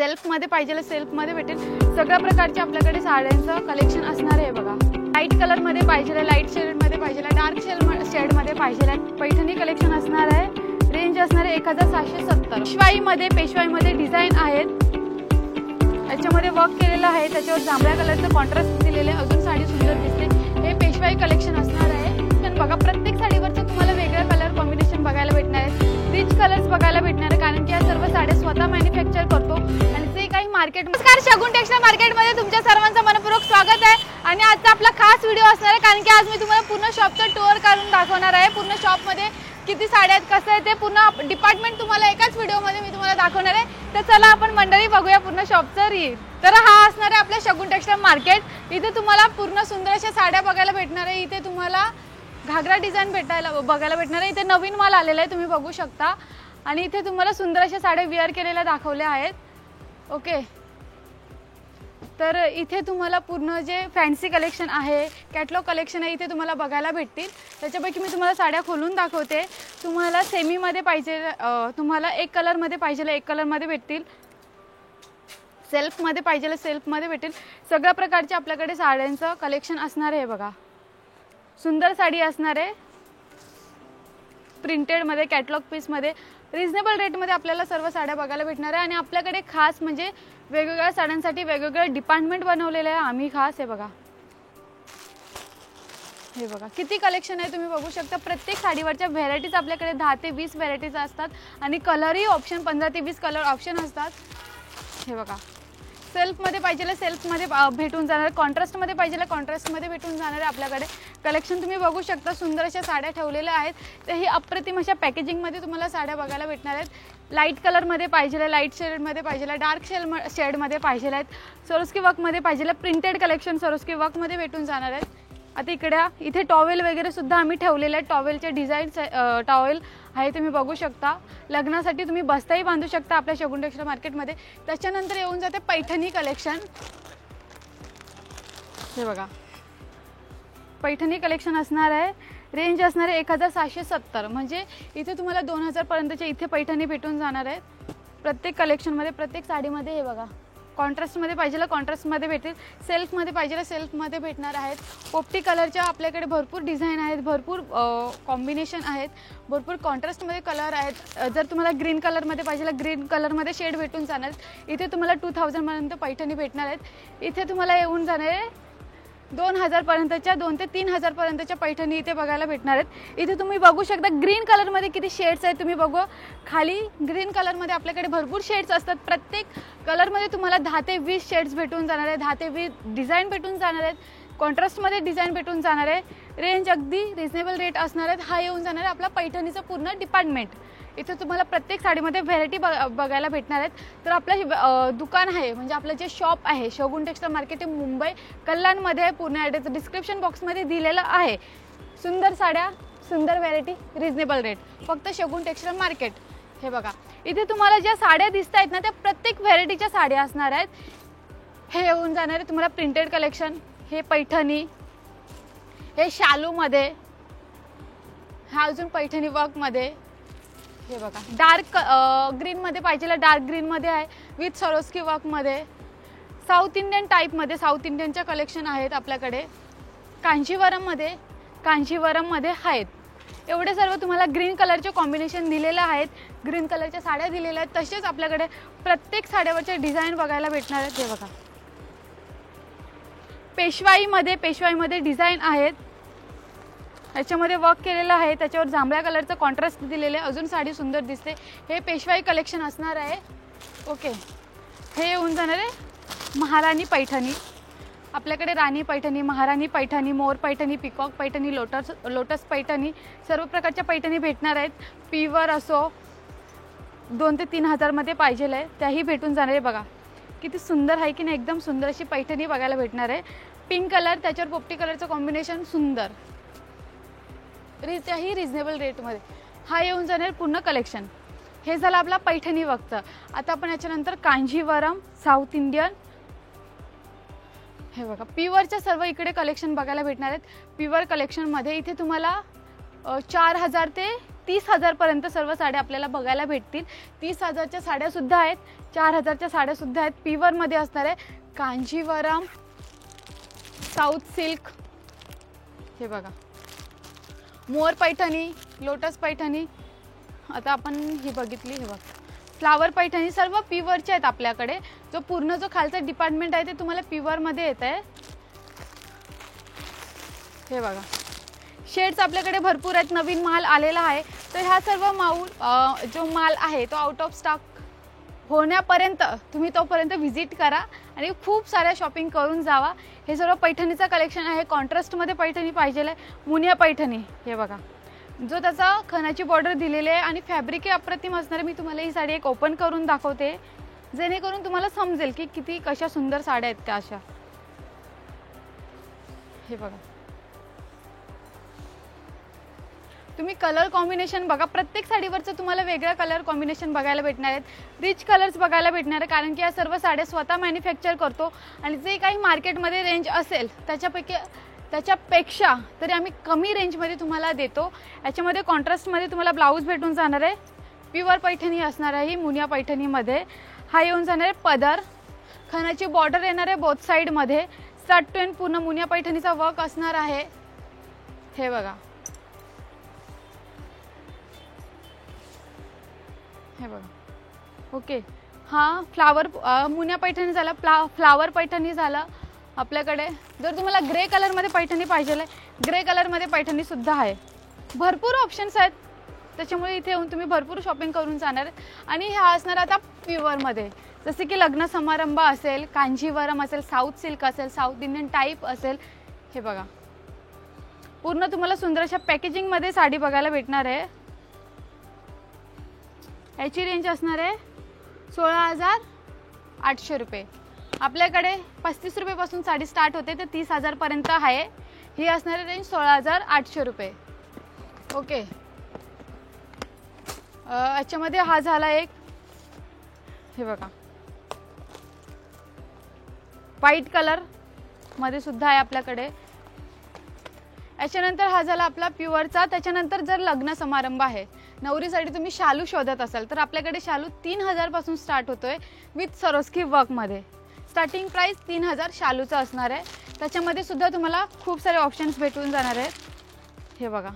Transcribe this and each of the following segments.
Self मध्ये पाहिजे self मध्ये भेटेल। सगळ्या प्रकारचे आपल्याकडे साड्यांचं कलेक्शन असणार आहे बघा। लाईट कलर मध्ये पाहिजे, लाईट शेड मध्ये पाहिजे, डार्क शेड मध्ये पाहिजे, पैठणी कलेक्शन असणार आहे। रेंज असणार आहे 1770। पेशवाईमध्ये डिझाईन आहेत, याच्यामध्ये वर्क केलेलं आहे, त्याच्यावर जांभळ्या कलरचं कॉन्ट्रास्ट दिलेलं आहे, अजून साडी सुंदर दिसते। हे पेशवाई कलेक्शन असणार आहे। पण बघा प्रत्येक साडीवरचं तुम्हाला वेगळं कलर कॉम्बिनेशन बघायला भेटणार आहे, रिच कलर्स बघायला भेटणार आहे, कारण की या सर्व साड्या स्वतः मॅन्युफॅक्चर करतो आणि जे काही मार्केट। नमस्कार, शगुन टेक्सटाईल मार्केटमध्ये तुमच्या सर्वांचं मनपूर्वक स्वागत आहे। आणि आजचा आपला खास व्हिडिओ असणार आहे, कारण की आज मी तुम्हाला पूर्ण शॉपचं टूर करून दाखवणार आहे। पूर्ण शॉपमध्ये किती साड्या आहेत, कसं आहे ते पूर्ण डिपार्टमेंट तुम्हाला एकाच व्हिडिओमध्ये मी तुम्हाला दाखवणार आहे। तर चला आपण मंडळी बघूया पूर्ण शॉपचं रील। तर हा असणार आहे आपल्या शगुन टेक्सटाईल मार्केट। इथे तुम्हाला पूर्ण सुंदर अशा साड्या बघायला भेटणार आहे। इथे तुम्हाला घागरा डिझाईन बघायला भेटणार आहे। इथे नवीन माल आलेला आहे, तुम्ही बघू शकता। आणि इथे तुम्हाला सुंदर अशा साड्या वेअर केलेल्या दाखवल्या आहेत। ओके, तर इथे तुम्हाला पूर्ण जे फॅन्सी कलेक्शन आहे, कॅटलॉग कलेक्शन आहे, इथे तुम्हाला बघायला भेटतील। त्याच्यापैकी मी तुम्हाला साड्या खोलून दाखवते। तुम्हाला सेमीमध्ये पाहिजे, तुम्हाला एक कलरमध्ये पाहिजे एक कलरमध्ये भेटतील, सेल्फमध्ये पाहिजे सेल्फमध्ये भेटेल। सगळ्या प्रकारचे आपल्याकडे साड्यांचं कलेक्शन असणार आहे बघा। सुंदर साडी असणार आहे, प्रिंटेडमध्ये, कॅटलॉग पीसमध्ये, रिजनेबल रेटमध्ये आपल्याला सर्व साड्या बघायला भेटणार आहे। आणि आपल्याकडे खास म्हणजे वेगवेगळ्या साड्यांसाठी वेगवेगळं डिपार्टमेंट बनवलेलं आहे आम्ही खास। हे बघा, हे बघा किती कलेक्शन आहे, तुम्ही बघू शकता। प्रत्येक साडीवरच्या व्हेरायटीज आपल्याकडे 10 ते 20 व्हेरायटीज असतात आणि कलरही ऑप्शन 15 ते 20 कलर ऑप्शन असतात। हे बघा, सेल्फमध्ये पाहिजे सेल्फमध्ये भेटून जाणार, कॉन्ट्रास्टमध्ये पाहिजे कॉन्ट्रास्टमध्ये भेटून जाणार आहे आपल्याकडे कलेक्शन। तुम्ही बघू शकता सुंदर अशा साड्या ठेवलेल्या आहेत। तर ही अप्रतिम अशा पॅकेजिंगमध्ये तुम्हाला साड्या बघायला भेटणार आहेत। लाईट कलरमध्ये पाहिजे, लाईट शेडमध्ये पाहिजे, डार्क शेडमध्ये पाहिजे आहेत, सरोस्की वर्कमध्ये पाहिजे, प्रिंटेड कलेक्शन सरोस्की वर्कमध्ये भेटून जाणार आहेत। आता इथे टॉवेल वगैरे सुद्धा आम्ही ठेवलेले आहेत। टॉवेलचे डिझाईन टॉवेल आहे, तुम्ही बघू शकता। लग्नासाठी तुम्ही बस्ताही बांधू शकता आपल्या शगुन टेक्सटाईल मार्केटमध्ये। त्याच्यानंतर येऊन जाते पैठणी कलेक्शन। हे बघा, पैठणी कलेक्शन असणार आहे। रेंज असणार आहे 1770, म्हणजे इथे तुम्हाला 2000 पर्यंतचे इथे पैठणी भेटून जाणार आहेत प्रत्येक कलेक्शनमध्ये, प्रत्येक साडीमध्ये। हे बघा, कॉन्ट्रास्टमध्ये पाहिजे कॉन्ट्रास्टमध्ये भेटेल, सेल्फमध्ये पाहिजे सेल्फमध्ये भेटणार आहेत। पोपटी कलरच्या आपल्याकडे भरपूर डिझाईन आहेत, भरपूर कॉम्बिनेशन आहेत, भरपूर कॉन्ट्रास्टमध्ये कलर आहेत। जर तुम्हाला ग्रीन कलरमध्ये पाहिजे ग्रीन कलरमध्ये शेड भेटून जाणार। इथे तुम्हाला 2000 पर्यंत पैठणी भेटणार आहेत। इथे तुम्हाला येऊन जाणार आहे 2000 पर्यंतच्या, 2 ते 3000 पर्यंतच्या पैठणी इथे बघायला भेटणार आहेत। इथे तुम्ही बघू शकता ग्रीन कलरमध्ये किती शेड्स आहेत, तुम्ही बघू खाली ग्रीन कलरमध्ये आपल्याकडे भरपूर शेड्स असतात। प्रत्येक कलरमध्ये तुम्हाला 10 ते 20 शेड्स भेटून जाणार आहे, 10 ते 20 डिझाईन भेटून जाणार आहेत, कॉन्ट्रास्टमध्ये डिझाईन भेटून जाणार आहे। रेंज अगदी रिजनेबल रेट असणार आहेत। हा येऊन जाणार आहे आपला पैठणीचं पूर्ण डिपार्टमेंट। इथे तुम्हाला प्रत्येक साडीमध्ये व्हेरायटी बघायला भेटणार आहेत। तर आपलं दुकान आहे, म्हणजे आपलं जे शॉप आहे शगुन टेक्सटाईल मार्केट मुंबई कल्याणमध्ये आहे। पूर्ण ॲड्रेस डिस्क्रिप्शन बॉक्समध्ये दिलेलं आहे। सुंदर साड्या, सुंदर व्हेरायटी, रिजनेबल रेट, फक्त शगुन टेक्सटाईल मार्केट। हे बघा, इथे तुम्हाला ज्या साड्या दिसत आहेत ना त्या प्रत्येक व्हेरायटीच्या साड्या असणार आहेत। हे येऊन जाणार आहे तुम्हाला प्रिंटेड कलेक्शन, हे पैठणी, हे शालूमध्ये, हा अजून पैठणी वर्कमध्ये। हे बघा, डार्क ग्रीनमध्ये पाहिजे डार्क ग्रीनमध्ये आहे, विथ सरोस्की वर्कमध्ये, साऊथ इंडियन टाईपमध्ये, साऊथ इंडियनच्या कलेक्शन आहेत आपल्याकडे। कांजीवरममध्ये आहेत। एवढे सर्व तुम्हाला ग्रीन कलरचे कॉम्बिनेशन दिलेलं आहेत, ग्रीन कलरच्या साड्या दिलेल्या आहेत। तसेच आपल्याकडे प्रत्येक साड्यावरचे डिझाईन बघायला भेटणार आहेत। हे बघा, पेशवाईमध्ये डिझाईन आहेत, याच्यामध्ये वर्क केलेलं आहे, त्याच्यावर जांभळ्या कलरचं कॉन्ट्रास्ट दिलेलं आहे, अजून साडी सुंदर दिसते। हे पेशवाई कलेक्शन असणार आहे। ओके, हे येऊन जाणार आहे महाराणी पैठणी। आपल्याकडे राणी पैठणी, महाराणी पैठणी, मोर पैठणी, पिकॉक पैठणी, लोटस पैठणी, सर्व प्रकारच्या पैठणी भेटणार आहेत। प्युअर असो 2 ते 3000 मध्ये पाहिजे आहे त्याही भेटून जाणार आहे। बघा किती सुंदर आहे की नाही, एकदम सुंदर अशी पैठणी बघायला भेटणार आहे। पिंक कलर, त्याच्यावर पोपटी कलरचं कॉम्बिनेशन सुंदर, त्याही रिजनेबल रेटमध्ये। हा येऊन जाणार पूर्ण कलेक्शन। हे झालं आपला पैठणी वर्कचं। आता आपण याच्यानंतर कांजीवरम, साऊथ इंडियन, हे बघा प्युअरच्या सर्व इकडे कलेक्शन बघायला भेटणार आहेत। प्युअर कलेक्शनमध्ये इथे तुम्हाला 4000 ते 30,000 पर्यंत सर्व साड्या आपल्याला बघायला भेटतील। 30,000च्या साड्या सुद्धा आहेत, 4000च्या साड्या सुद्धा आहेत. प्युअरमध्ये असणार आहे. कांजीवरम, साऊथ सिल्क, हे बघा, मोर पैठणी, लोटस पैठणी, आता आपण ही बघितली, हे बघा फ्लावर पैठणी, सर्व प्युअरचे आहेत आपल्याकडे. जो खालचा डिपार्टमेंट आहे ते तुम्हाला प्युअरमध्ये येत आहे. हे बघा शेड्स आपल्याकडे भरपूर आहेत. नवीन माल आलेला आहे. तर हा सर्व जो माल आहे तो आउट ऑफ स्टॉक होण्यापर्यंत तुम्ही तोपर्यंत व्हिजिट करा आणि खूप साऱ्या शॉपिंग करून जावा. हे सर्व पैठणीचं कलेक्शन आहे. कॉन्ट्रास्टमध्ये पैठणी पाहिजे आहे. मुनिया पैठणी, हे बघा, जो त्याचा खणाची बॉर्डर दिलेली आहे आणि फॅब्रिक अप्रतिम असणार आहे. मी तुम्हाला ही साडी एक ओपन करून दाखवते जेणेकरून तुम्हाला समजेल की किती कशा सुंदर साड्या आहेत त्या अशा. हे बघा, तुम्ही कलर कॉम्बिनेशन बघा. प्रत्येक साडीवरचं तुम्हाला वेगळं कलर कॉम्बिनेशन बघायला भेटणार आहेत. रिच कलर्स बघायला भेटणार आहे कारण की या सर्व साड्या स्वतः मॅन्युफॅक्चर करतो आणि जे काही मार्केटमध्ये रेंज असेल त्याच्यापेक्षा तरी आम्ही कमी रेंजमध्ये तुम्हाला देतो. याच्यामध्ये कॉन्ट्रास्टमध्ये तुम्हाला ब्लाऊज भेटून जाणार आहे. प्युअर पैठणी असणार आहे ही मुनिया पैठणीमध्ये. हा येऊन जाणार आहे पदर, खणाची बॉर्डर येणार आहे बोथ साईडमध्ये. स्टार्ट टू एंड पूर्ण मुनिया पैठणीचा वर्क असणार आहे. हे बघा, हे बघा, ओके. हा फ्लावर मुनिया पैठणी झाला. फ्लावर पैठणी झालं आपल्याकडे. जर तुम्हाला ग्रे कलरमध्ये पैठणी पाहिजे आहे, ग्रे कलरमध्ये पैठणी सुद्धा आहे. भरपूर ऑप्शन्स आहेत. त्याच्यामुळे इथे येऊन तुम्ही भरपूर शॉपिंग करून जाणार. आणि हा असणार आता प्युअरमध्ये, जसे की लग्न समारंभ असेल, कांजीवरम असेल, साऊथ सिल्क असेल, साऊथ इंडियन टाईप असेल. हे बघा, पूर्ण तुम्हाला सुंदर अशा पॅकेजिंगमध्ये साडी बघायला भेटणार आहे. याची रेंज असणार आहे 16,800 रुपये. आपल्याकडे 35 रुपयेपासून साडी स्टार्ट होते ते 30,000 पर्यंत आहे. ही असणारी रेंज 16,800 रुपये. ओके. याच्यामध्ये हा झाला एक, हे बघा, व्हाईट कलर मध्ये सुद्धा आहे आपल्याकडे. याच्यानंतर हा झाला आपला प्युअरचा. त्याच्यानंतर जर लग्न समारंभ आहे, नवरीसाठी तुम्ही शालू शोधत असाल तर आपल्याकडे शालू 3,000 पासून स्टार्ट होतोय विथ सरोस्की वर्कमध्ये. स्टार्टिंग प्राइस 3,000 शालूचा असणार आहे. त्याच्यामध्ये सुद्धा तुम्हाला खूप सारे ऑप्शन्स भेटून जाणार आहेत. हे बघा,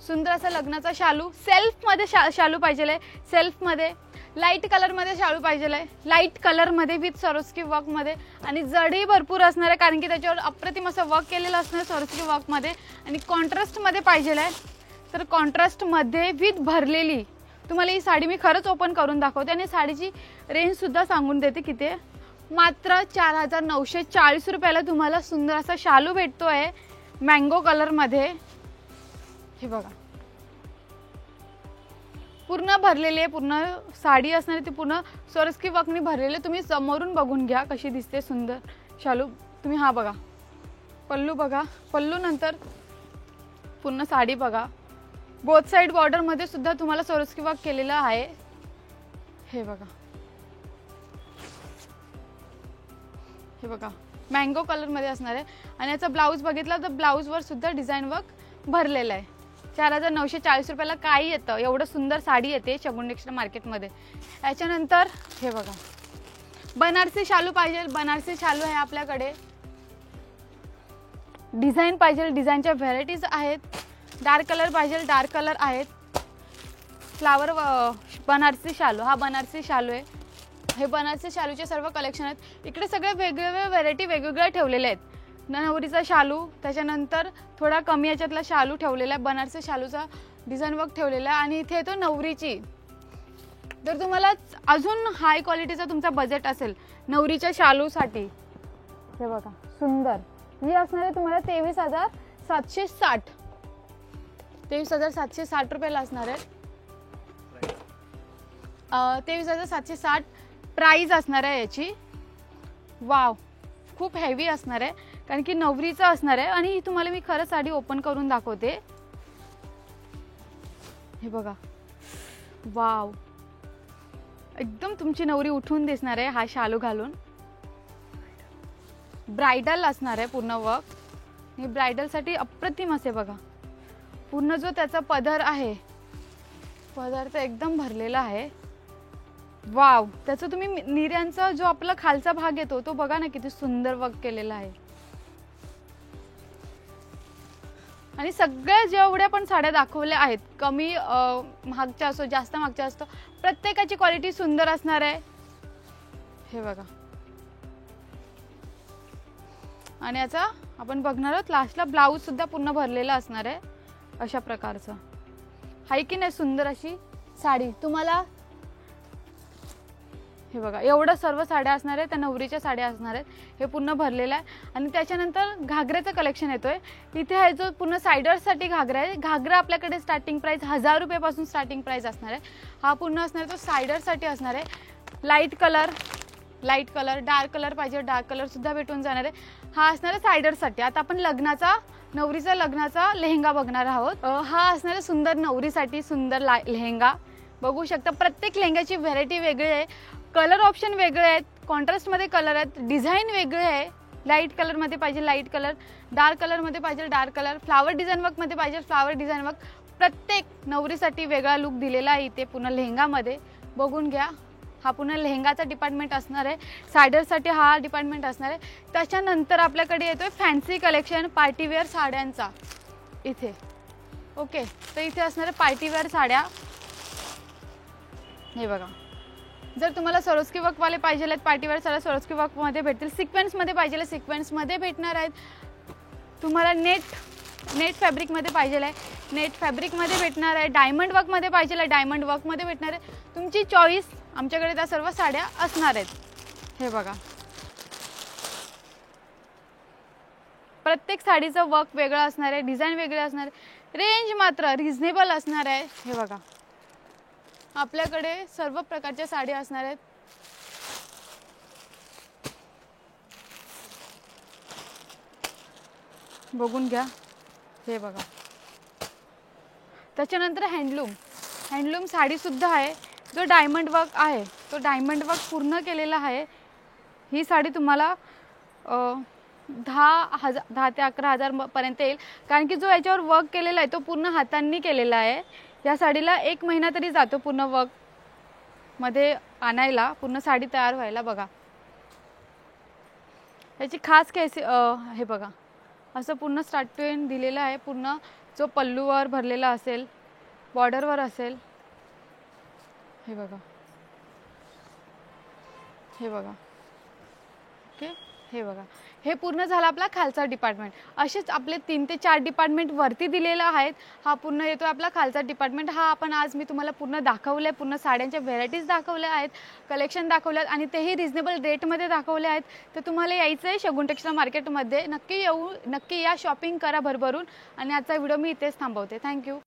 सुंदर असा लग्नाचा शालू. सेल्फमध्ये शालू पाहिजे आहे. सेल्फमध्ये लाईट कलरमध्ये शालू पाहिजे आहे. लाईट कलरमध्ये विथ सरोस्की वर्कमध्ये. आणि जडही भरपूर असणार आहे कारण की त्याच्यावर अप्रतिम असं वर्क केलेलं असणार सरोस्की वर्कमध्ये. आणि कॉन्ट्रास्टमध्ये पाहिजे आहे तर कॉन्ट्रास्टमध्ये विथ भरलेली तुम्हाला ही साडी मी खरंच ओपन करून दाखवते. आणि साडीची रेंजसुद्धा सांगून देते किती आहे. मात्र 4,940 रुपयाला तुम्हाला सुंदर असा शालू भेटतो आहे मँगो कलरमध्ये. हे बघा, पूर्ण भरलेली आहे. पूर्ण साडी असणार ती पूर्ण सरोस्की वर्कनी भरलेली. तुम्ही समोरून बघून घ्या कशी दिसते सुंदर शालू. तुम्ही हा बघा, पल्लू बघा, पल्लू नंतर पूर्ण साडी बघा. बोथ साइड बॉर्डरमध्ये सुद्धा तुम्हाला सरोस्की वर्क केलेलं आहे. हे बघा, हे बघा, मँगो कलरमध्ये असणार आहे. आणि याचा ब्लाऊज बघितला तर ब्लाऊजवर सुद्धा डिझाईन वर्क भरलेलं आहे. 4,940 रुपयाला काही येतं. एवढं सुंदर साडी येते शगुन टेक्सटाईल मार्केटमध्ये. याच्यानंतर हे बघा, बनारसी शालू पाहिजे. बनारसी शालू आहे आपल्याकडे. डिझाईन पाहिजे, डिझाईनच्या व्हरायटीज आहेत. डार्क कलर पाहिजे, डार्क कलर आहेत. फ्लावर बनारसी शालू, हा बनारसी शालू आहे. हे बनारसी शालूचे सर्व कलेक्शन आहेत. इकडे सगळे वेगवेगळे व्हरायटी वेगवेगळ्या ठेवलेल्या आहेत. नवरीचा शालू, त्याच्यानंतर थोडा कमी याच्यातला शालू ठेवलेला आहे. बनारसी शालूचा डिझाईन वर्क ठेवलेला आहे. आणि इथे येतो नवरीची. जर तुम्हाला अजून हाय क्वालिटीचा तुमचा बजेट असेल नवरीच्या शालूसाठी, हे बघा सुंदर, ही असणार आहे तुम्हाला 23,760. 23,760 रुपयाला असणार आहे. 23,760 प्राइस असणार आहे याची. वाव, खूप हेवी असणार आहे कारण की नवरीचं असणार आहे. आणि तुम्हाला मी खरं साडी ओपन करून दाखवते. हे बघा, वाव, एकदम तुमची नवरी उठून दिसणार आहे हा शालू घालून. ब्रायडल असणार आहे पूर्ण वर्क. हे ब्रायडलसाठी अप्रतिम असे बघा. पूर्ण जो त्याचा पदर आहे, पदर तर एकदम भरलेला आहे. वाव, त्याचा तुम्ही निर्यांचा जो आपला खालचा भाग येतो तो बघा ना, किती सुंदर वर्क केलेला आहे. आणि सगळ्या जेवढ्या पण साड्या दाखवल्या आहेत, कमी महागच्या असो जास्त महागच्या असतो, प्रत्येकाची क्वालिटी सुंदर असणार आहे. हे बघा. आणि याचा आपण बघणार आहोत लास्टला ब्लाऊज सुद्धा पूर्ण भरलेला असणार आहे अशा प्रकारचं. हाय की नाही सुंदर अशी साडी. तुम्हाला हे बघा, एवढं सर्व साड्या असणार आहेत, त्या नवरीच्या साड्या असणार आहेत. हे पूर्ण भरलेलं आहे. आणि त्याच्यानंतर घागऱ्याचं कलेक्शन येतोय. इथे आहे जो पूर्ण सायडर्ससाठी घागरा आहे. घागरा आपल्याकडे स्टार्टिंग प्राइस 1000 रुपयापासून स्टार्टिंग प्राइस असणार आहे. हा पूर्ण असणार आहे तो सायडरसाठी असणार आहे. लाईट कलर, डार्क कलर पाहिजे डार्क कलर सुद्धा भेटून जाणार आहे. हा असणार आहे सायडरसाठी. आता आपण नवरीचा लग्नाचा लेहंगा बघणार आहोत. हा असणार आहे सुंदर नवरीसाठी सुंदर लेहंगा. बघू शकता प्रत्येक लेहंग्याची व्हेरायटी वेगळी आहे, कलर ऑप्शन वेगळे आहेत, कॉन्ट्रास्टमध्ये कलर आहेत, डिझाईन वेगळे आहे. लाईट कलरमध्ये पाहिजे लाईट कलर, डार्क कलरमध्ये पाहिजे डार्क कलर, फ्लावर डिझाईन वर्कमध्ये पाहिजे फ्लावर डिझाईन वर्क. प्रत्येक नवरीसाठी वेगळा लुक दिलेला आहे इथे पूर्ण लेहंगामध्ये. बघून घ्या. हा पूर्ण लेहंगाचा डिपार्टमेंट असणार आहे. सायडरसाठी हा डिपार्टमेंट असणार आहे. त्याच्यानंतर आपल्याकडे येतोय फॅन्सी कलेक्शन पार्टीवेअर साड्यांचा इथे. ओके, तर इथे असणार आहे पार्टीवेअर साड्या. हे बघा, जर तुम्हाला सरोस्की वर्कवाले पाहिजे आहेत पार्टीवेअर साड्या सरोस्की वर्कमध्ये भेटतील. सिक्वेन्समध्ये पाहिजे सिक्वेन्समध्ये भेटणार आहेत. तुम्हाला नेट फॅब्रिकमध्ये पाहिजे आहे नेट फॅब्रिकमध्ये भेटणार आहे. डायमंड वर्कमध्ये पाहिजे आहे डायमंड वर्कमध्ये भेटणार आहे. तुमची चॉईस. आमच्याकडे त्या सर्व साड्या असणार आहेत. हे बघा, प्रत्येक साडीचं वर्क वेगळं असणार आहे, डिझाईन वेगळे असणार आहे. रेंज मात्र रिझनेबल असणार आहे. हे बघा, आपल्याकडे सर्व प्रकारच्या साड्या असणार आहेत. बघून घ्या. हे बघा, त्याच्यानंतर हँडलूम साडी सुद्धा आहे. जो डायमंड वर्क आहे तो डायमंड वर्क पूर्ण केलेला आहे. ही साडी तुम्हाला 10 ते 11,000 पर्यंत येईल. कारण की जो याच्यावर वर्क केलेला आहे तो पूर्ण हातांनी केलेला आहे. या साडीला 1 महिना तरी जातो पूर्ण वर्क मध्ये आणायला, पूर्ण साडी तयार व्हायला. बघा, याची खास केस हे बघा, असं पूर्ण स्टार्ट टू एंड दिलेलं आहे. पूर्ण जो पल्लूवर भरलेला असेल, बॉर्डरवर असेल. हे बघा, हे बघा. ओके, हे बघा, हे पूर्ण झालं आपला खालचा डिपार्टमेंट. असेच आपले 3 ते 4 डिपार्टमेंट वरती दिलेले आहेत. हा पूर्ण येतो आपला खालचा डिपार्टमेंट. हा आपण आज मी तुम्हाला पूर्ण दाखवले, पूर्ण साड्यांच्या व्हेरायटीज दाखवल्या आहेत, कलेक्शन दाखवले आहेत आणि तेही रिजनेबल रेटमध्ये दाखवले आहेत. तर तुम्हाला यायचं आहे शगुन टेक्सटाईल मार्केटमध्ये. नक्की या, शॉपिंग करा भरभरून. आणि आजचा व्हिडिओ मी इथेच थांबवते. थँक्यू.